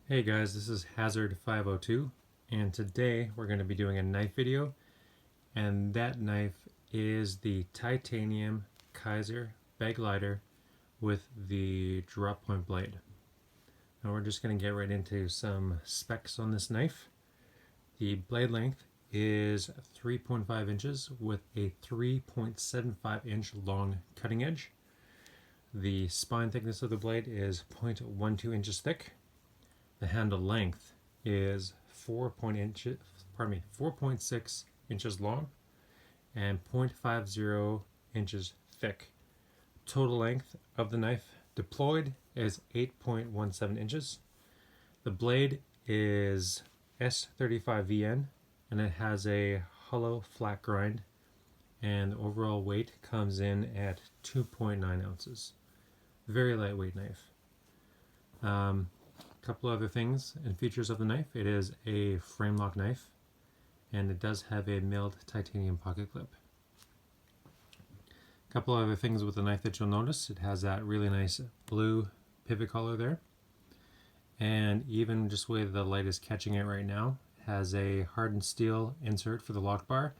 Hey guys, this is Hazard 502, and today we're going to be doing a knife video, and that knife is the Titanium Kizer Begleiter with the drop point blade. Now we're just going to get right into some specs on this knife. The blade length is 3.5 inches with a 3.75 inch long cutting edge. The spine thickness of the blade is 0.12 inches thick. The handle length is 4.6 inches long and 0.50 inches thick. Total length of the knife deployed is 8.17 inches. The blade is S35VN and it has a hollow flat grind, and the overall weight comes in at 2.9 ounces. Very lightweight knife. Couple other things and features of the knife. It is a frame lock knife and it does have a milled titanium pocket clip. Couple other things with the knife that you'll notice. It has that really nice blue pivot collar there, and even just the way the light is catching it right now, has a hardened steel insert for the lock bar,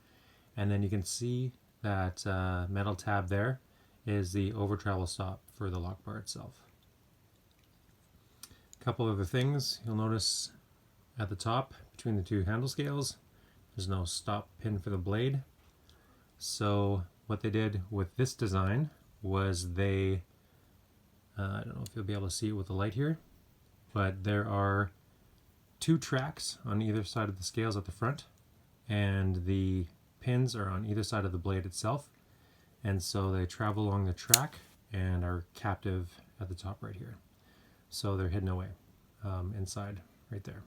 and then you can see that metal tab there is the over travel stop for the lock bar itself. Couple other things you'll notice at the top between the two handle scales, there's no stop pin for the blade. So what they did with this design was I don't know if you'll be able to see it with the light here, but there are two tracks on either side of the scales at the front, and the pins are on either side of the blade itself, and so they travel along the track and are captive at the top right here. So they're hidden away inside right there.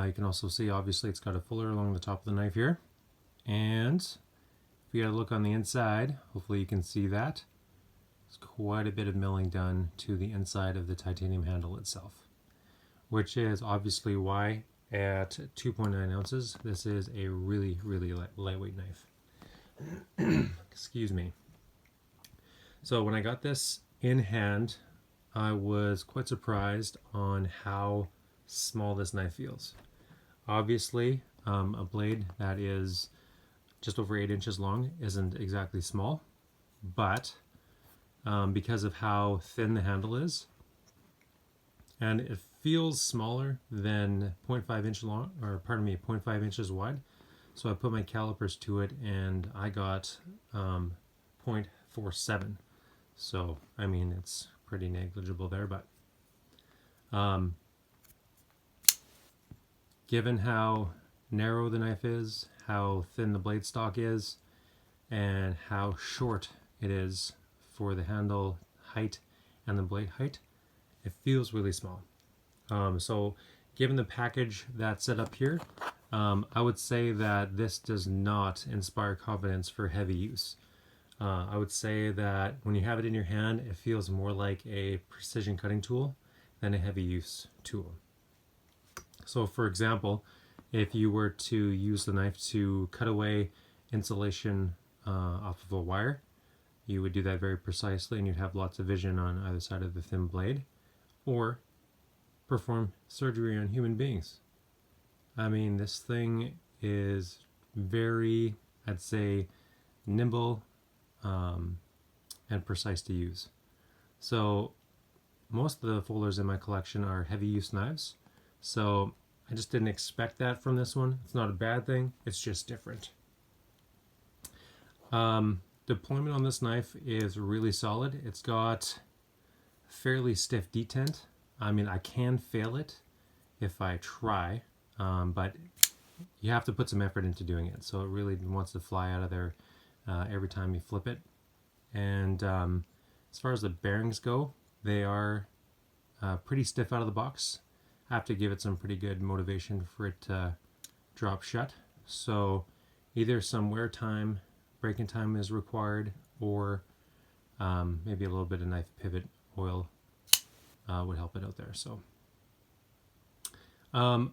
You can also see, obviously, it's got a fuller along the top of the knife here. And if you got a look on the inside, hopefully you can see that. There's quite a bit of milling done to the inside of the titanium handle itself, which is obviously why at 2.9 ounces, this is a really, really lightweight knife. Excuse me. So when I got this in hand, I was quite surprised on how small this knife feels. Obviously, a blade that is just over 8 inches long isn't exactly small, but because of how thin the handle is, and it feels smaller than 0.5 inch long, or pardon me, 0.5 inches wide. So I put my calipers to it and I got 0.47. So, I mean, it's pretty negligible there, but given how narrow the knife is, how thin the blade stock is, and how short it is for the handle height and the blade height, it feels really small. So given the package that's set up here, I would say that this does not inspire confidence for heavy use. I would say that when you have it in your hand, it feels more like a precision cutting tool than a heavy use tool. So for example, if you were to use the knife to cut away insulation off of a wire, you would do that very precisely and you'd have lots of vision on either side of the thin blade, or perform surgery on human beings. I mean, this thing is very, I'd say, nimble and precise to use. So most of the folders in my collection are heavy use knives, so I just didn't expect that from this one. It's not a bad thing, it's just different. Deployment on this knife is really solid. It's got fairly stiff detent. I mean, I can fail it if I try, but you have to put some effort into doing it. So it really wants to fly out of there every time you flip it. And as far as the bearings go, they are pretty stiff out of the box. I have to give it some pretty good motivation for it to drop shut. So either some wear time, breaking time is required, or maybe a little bit of knife pivot oil would help it out there. So now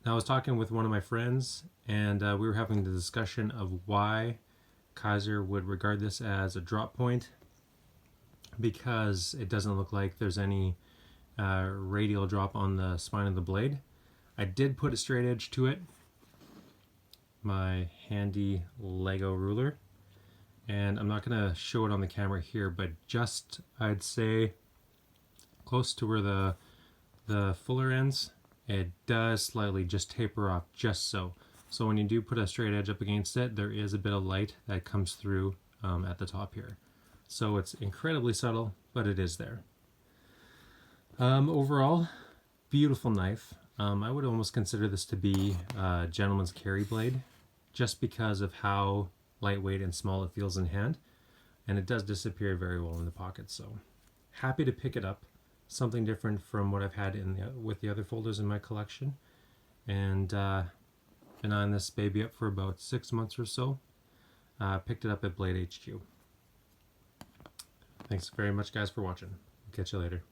I was talking with one of my friends, and we were having the discussion of why Kizer would regard this as a drop point, because it doesn't look like there's any radial drop on the spine of the blade. I did put a straight edge to it, my handy Lego ruler, and I'm not going to show it on the camera here, but just, I'd say, close to where the fuller ends, it does slightly just taper off, just so. So when you do put a straight edge up against it, there is a bit of light that comes through at the top here. So it's incredibly subtle, but it is there. Overall, beautiful knife. I would almost consider this to be a gentleman's carry blade, just because of how lightweight and small it feels in hand, and it does disappear very well in the pocket. So happy to pick it up, something different from what I've had with the other folders in my collection, and been on this baby up for about 6 months or so. Picked it up at Blade HQ. Thanks very much, guys, for watching. Catch you later.